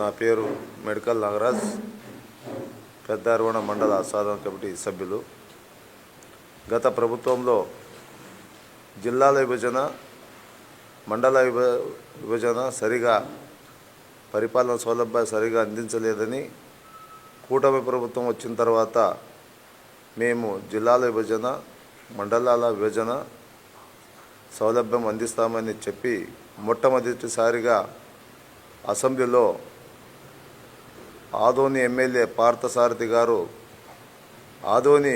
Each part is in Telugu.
నా పేరు మెడికల్ నాగరాజ్, పెద్దారవణ మండల సాధన కమిటీ సభ్యులు. గత ప్రభుత్వంలో జిల్లాల విభజన, మండల విభజన సరిగా పరిపాలన సౌలభ్యం సరిగా అందించలేదని కూటమి ప్రభుత్వం వచ్చిన తర్వాత మేము జిల్లాల విభజన, మండలాల విభజన సౌలభ్యం అందిస్తామని చెప్పి మొట్టమొదటిసారిగా అసెంబ్లీలో ఆదోని ఎమ్మెల్యే పార్థసారథి గారు ఆదోని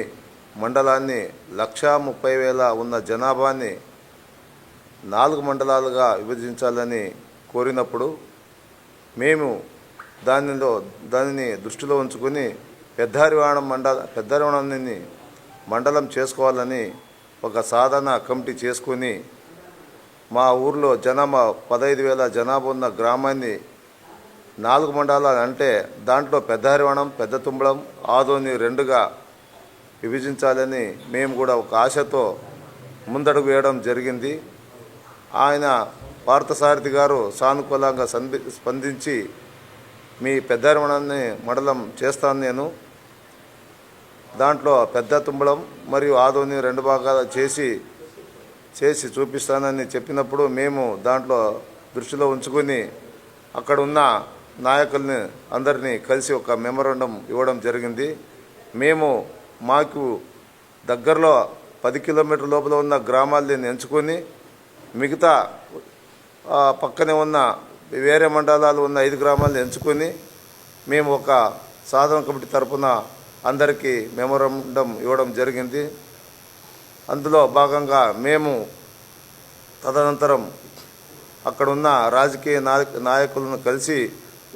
మండలాన్ని 1,30,000 ఉన్న జనాభాని 4 మండలాలుగా విభజించాలని కోరినప్పుడు మేము దానిని దృష్టిలో ఉంచుకొని పెద్దారవణాన్ని మండలం చేసుకోవాలని ఒక సాధన కమిటీ చేసుకొని మా ఊర్లో జనాభా 15,000 జనాభా ఉన్న గ్రామాన్ని 4 మండలాలు అంటే దాంట్లో పెద్దారవణం, పెద్ద తుంబలం, ఆదోని 2గా విభజించాలని మేము కూడా ఒక ఆశతో ముందడుగు వేయడం జరిగింది. ఆయన పార్థసారథి గారు సానుకూలంగా స్పందించి మీ పెద్దారవణాన్ని మండలం చేస్తాను, నేను దాంట్లో పెద్ద తుంబలం మరియు ఆదోని 2 భాగాలు చేసి చూపిస్తానని చెప్పినప్పుడు మేము దాంట్లో దృష్టిలో ఉంచుకొని అక్కడ ఉన్న నాయకుల్ని అందరినీ కలిసి ఒక మెమోరాండం ఇవ్వడం జరిగింది. మాకు దగ్గరలో 10 కిలోమీటర్ల లోపల ఉన్న గ్రామాలని ఎంచుకొని మిగతా పక్కనే ఉన్న వేరే మండలాలు ఉన్న 5 గ్రామాలను ఎంచుకొని మేము ఒక సాధన కమిటీ తరఫున అందరికీ మెమోరాండం ఇవ్వడం జరిగింది. అందులో భాగంగా మేము తదనంతరం అక్కడ ఉన్న రాజకీయ నాయకులను కలిసి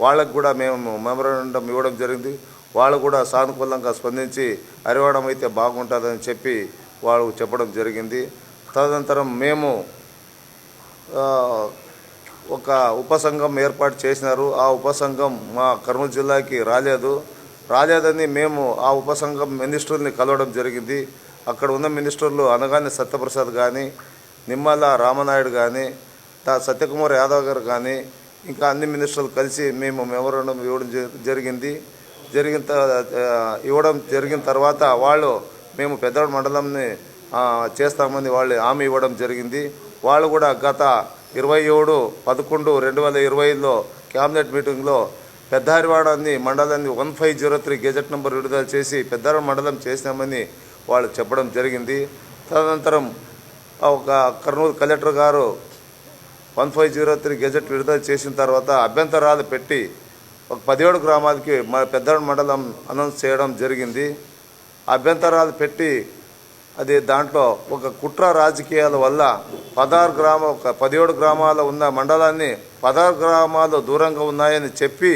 వాళ్ళకు కూడా మేము మెమోరాండం ఇవ్వడం జరిగింది. వాళ్ళు కూడా సానుకూలంగా స్పందించి అరివాణం అయితే బాగుంటుందని చెప్పి వాళ్ళు చెప్పడం జరిగింది. తదనంతరం మేము ఒక ఉపసంఘం ఏర్పాటు చేసినారు. ఆ ఉపసంఘం మా కర్నూలు జిల్లాకి రాలేదని మేము ఆ ఉపసంఘం మినిస్టర్ని కలవడం జరిగింది. అక్కడ ఉన్న మినిస్టర్లు అనగానే సత్యప్రసాద్ కానీ, నిమ్మల రామనాయుడు కానీ, సత్యకుమార్ యాదవ్ గారు కానీ, ఇంకా అన్ని మినిస్టర్లు కలిసి మేము మెమోరాండం ఇవ్వడం జరిగిన తర్వాత వాళ్ళు మేము పెద్దవాడ మండలంని చేస్తామని వాళ్ళు హామీ ఇవ్వడం జరిగింది. వాళ్ళు కూడా గత 27/11/2020లో క్యాబినెట్ మీటింగ్లో పెద్దారవణాన్ని మండలాన్ని 1503 గెజెట్ నెంబర్ విడుదల చేసి పెద్దారవణ మండలం చేసినామని వాళ్ళు చెప్పడం జరిగింది. తదనంతరం ఒక కర్నూలు కలెక్టర్ గారు 1503 గెజెట్ విడుదల చేసిన తర్వాత అభ్యంతరాలు పెట్టి ఒక 17 గ్రామాలకి మా పెద్దారవణ మండలం అనౌన్స్ చేయడం జరిగింది. అభ్యంతరాలు పెట్టి అది దాంట్లో ఒక కుట్ర రాజకీయాల వల్ల 17 గ్రామాలు ఉన్న మండలాన్ని 16 గ్రామాలు దూరంగా ఉన్నాయని చెప్పి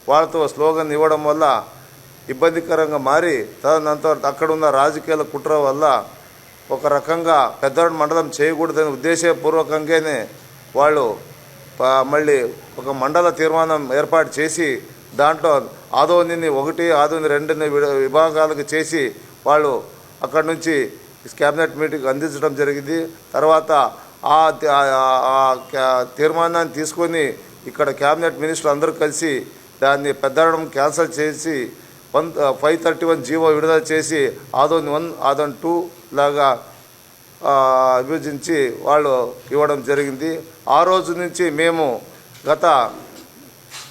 వాళ్ళతో స్లోగన్ ఇవ్వడం వల్ల ఇబ్బందికరంగా మారి తదనంతరం అక్కడున్న రాజకీయాల కుట్ర వల్ల ఒక రకంగా పెద్దారవణ మండలం చేయకూడదని ఉద్దేశపూర్వకంగానే వాళ్ళు మళ్ళీ ఒక మండల తీర్మానం ఏర్పాటు చేసి దాంట్లో ఆదోనిని 1, ఆదోని 2 విభాగాలకు చేసి వాళ్ళు అక్కడి నుంచి క్యాబినెట్ మీటింగ్ అందించడం జరిగింది. తర్వాత ఆ తీర్మానాన్ని తీసుకొని ఇక్కడ క్యాబినెట్ మినిస్టర్ అందరూ కలిసి దాన్ని పెద్దారవణం క్యాన్సిల్ చేసి 531 జీవో విడుదల చేసి ఆదోని 1, ఆదోని 2 లాగా విభజించి వాళ్ళు ఇవ్వడం జరిగింది. ఆ రోజు నుంచి మేము గత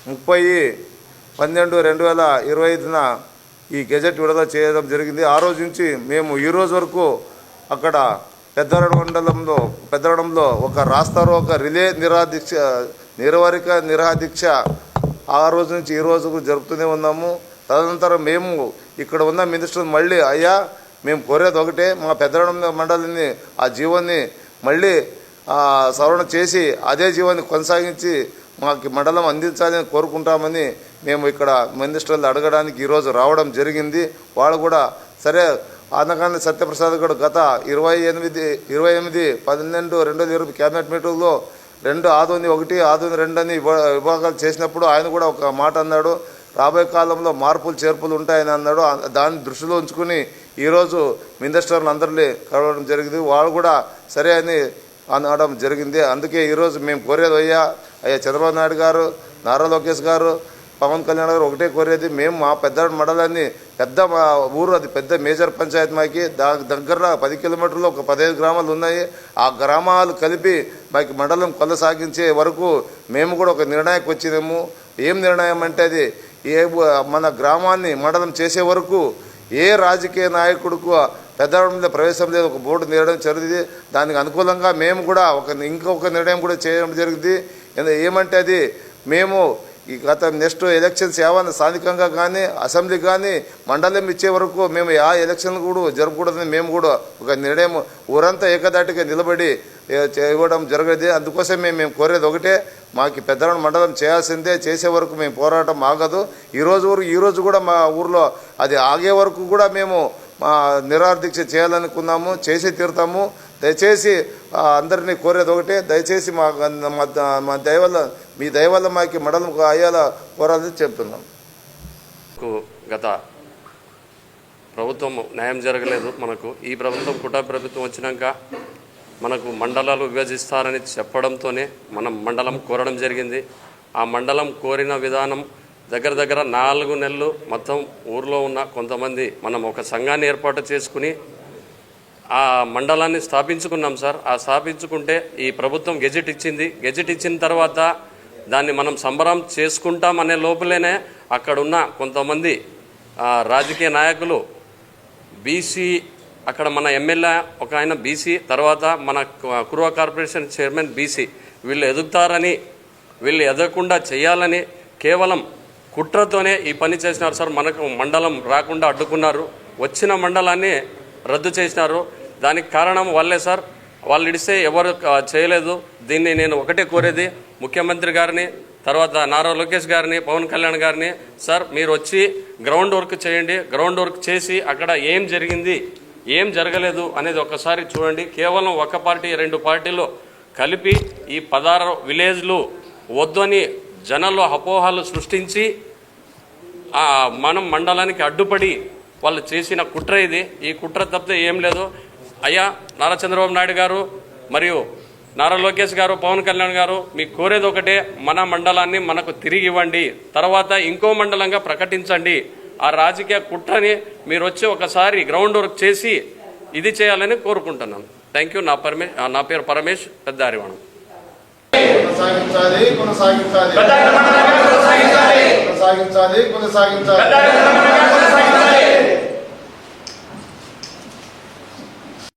30/12/2025 ఈ గెజెట్ విడుదల చేయడం జరిగింది. ఆ రోజు నుంచి మేము ఈ రోజు వరకు అక్కడ పెద్దారవణంలో ఒక రాస్తారోక రిలే నిరవధిక నిరాదీక్ష ఆ రోజు నుంచి ఈ రోజుకు జరుపుతూనే ఉన్నాము. తదనంతరం మేము ఇక్కడ ఉన్న మినిస్టర్ మళ్ళీ అయ్యా మేము కోరేది ఒకటే, మా పెద్దారవణం మండలిని ఆ జీవోని మళ్ళీ సవరణ చేసి అదే జీవాన్ని కొనసాగించి మాకు మండలం అందించాలని కోరుకుంటామని మేము ఇక్కడ మినిస్టర్లు అడగడానికి ఈరోజు రావడం జరిగింది. వాళ్ళు కూడా సరే అనగానే సత్యప్రసాద్ గారు గత 28/12/2020 క్యాబినెట్ మీటింగ్లో 2 ఆదోని 1, ఆదోని 2 అని విభాగాలు చేసినప్పుడు ఆయన కూడా ఒక మాట అన్నాడు, రాబోయే కాలంలో మార్పులు చేర్పులు ఉంటాయని అన్నాడు. దాన్ని దృష్టిలో ఉంచుకుని ఈరోజు మినిస్టర్లు అందరినీ కలవడం జరిగింది. వాళ్ళు కూడా సరే అని అనడం జరిగింది. అందుకే ఈరోజు మేము కోరేది అయ్యా చంద్రబాబు నాయుడు గారు, నారా లోకేష్ గారు, పవన్ కళ్యాణ్ గారు ఒకటే కోరేది, మేము మా పెద్దారెడ్డి మండలాన్ని పెద్ద మా ఊరు, అది పెద్ద మేజర్ పంచాయతీ మాకి దగ్గర 10 కిలోమీటర్లు ఒక 15 గ్రామాలు ఉన్నాయి. ఆ గ్రామాలు కలిపి మాకు మండలం కొనసాగించే వరకు మేము కూడా ఒక నిర్ణయానికి వచ్చినాము. ఏం నిర్ణయం అంటే అది మన గ్రామాన్ని మండలం చేసే వరకు ఏ రాజకీయ నాయకుడికి పెద్దవాడి మీద ప్రవేశం లేదు, ఒక బోర్డు నేయడం జరిగింది. దానికి అనుకూలంగా మేము కూడా ఇంకొక నిర్ణయం కూడా చేయడం జరిగింది. ఏమంటే అది మేము ఈ గత నెక్స్ట్ ఎలక్షన్స్ ఏమైనా స్థానికంగా కానీ అసెంబ్లీ కానీ మండలం ఇచ్చే వరకు మేము ఆ ఎలక్షన్ కూడా జరపకూడదని మేము కూడా ఒక నిర్ణయం ఊరంతా ఏకదాటిగా నిలబడి ఇవ్వడం జరిగేది. అందుకోసమే మేము కోరేది ఒకటే, మాకు పెద్దవాడి మండలం చేయాల్సిందే, చేసే వరకు మేము పోరాటం ఆగదు. ఈరోజు కూడా మా ఊర్లో అది ఆగే వరకు కూడా మేము మా నిరాదీక్ష చేయాలనుకున్నాము, చేసి తీరుతాము. దయచేసి అందరినీ కోరేది ఒకటే, దయచేసి మా దయవల్ల మీ దయవల్ల మాకు మండలం అయ్యేలా కోరాలని చెప్తున్నాం. గత ప్రభుత్వం న్యాయం జరగలేదు మనకు. ఈ ప్రభుత్వం కుటుంబ ప్రభుత్వం వచ్చినాక మనకు మండలాలు విభజిస్తారని చెప్పడంతోనే మనం మండలం కోరడం జరిగింది. ఆ మండలం కోరిన విధానం దగ్గర 4 నెలలు మొత్తం ఊర్లో ఉన్న కొంతమంది మనం ఒక సంఘాన్ని ఏర్పాటు చేసుకుని ఆ మండలాన్ని స్థాపించుకున్నాం సార్. ఆ స్థాపించుకుంటే ఈ ప్రభుత్వం గెజెట్ ఇచ్చింది. గెజెట్ ఇచ్చిన తర్వాత దాన్ని మనం సంబరం చేసుకుంటాం అనే లోపలనే అక్కడున్న కొంతమంది రాజకీయ నాయకులు బీసీ, అక్కడ మన ఎమ్మెల్యే ఒక ఆయన బీసీ, తర్వాత మన కురువ కార్పొరేషన్ చైర్మన్ బీసీ, వీళ్ళు ఎదుగుతారని, వీళ్ళు ఎదగకుండా చేయాలని కేవలం కుట్రతోనే ఈ పని చేసినారు సార్. మనకు మండలం రాకుండా అడ్డుకున్నారు, వచ్చిన మండలాన్ని రద్దు చేసినారు. దానికి కారణం వాళ్ళే సార్. వాళ్ళు ఇడిస్తే ఎవరు చేయలేదు. దీన్ని నేను ఒకటే కోరేది ముఖ్యమంత్రి గారిని, తర్వాత నారా లోకేష్ గారిని, పవన్ కళ్యాణ్ గారిని, సార్ మీరు వచ్చి గ్రౌండ్ వర్క్ చేయండి. గ్రౌండ్ వర్క్ చేసి అక్కడ ఏం జరిగింది ఏం జరగలేదు అనేది ఒకసారి చూడండి. కేవలం ఒక పార్టీ 2 పార్టీలు కలిపి ఈ 16 విలేజ్లు వద్దని జనంలో అపోహలు సృష్టించి మనం మండలానికి అడ్డుపడి వాళ్ళు చేసిన కుట్ర ఇది. ఈ కుట్ర తప్పితే ఏం లేదు. అయ్యా నారా చంద్రబాబు నాయుడు గారు మరియు నారా లోకేష్ గారు, పవన్ కళ్యాణ్ గారు, మీకు కోరేది ఒకటే, మన మండలాన్ని మనకు తిరిగి ఇవ్వండి, తర్వాత ఇంకో మండలంగా ప్రకటించండి. ఆ రాజకీయ కుట్రని మీరు వచ్చి ఒకసారి గ్రౌండ్ వర్క్ చేసి ఇది చేయాలని కోరుకుంటున్నాను. Thank you. నా పేరు పరమేష్, పెద్ద హరివాణం. కొనసాగించాలి.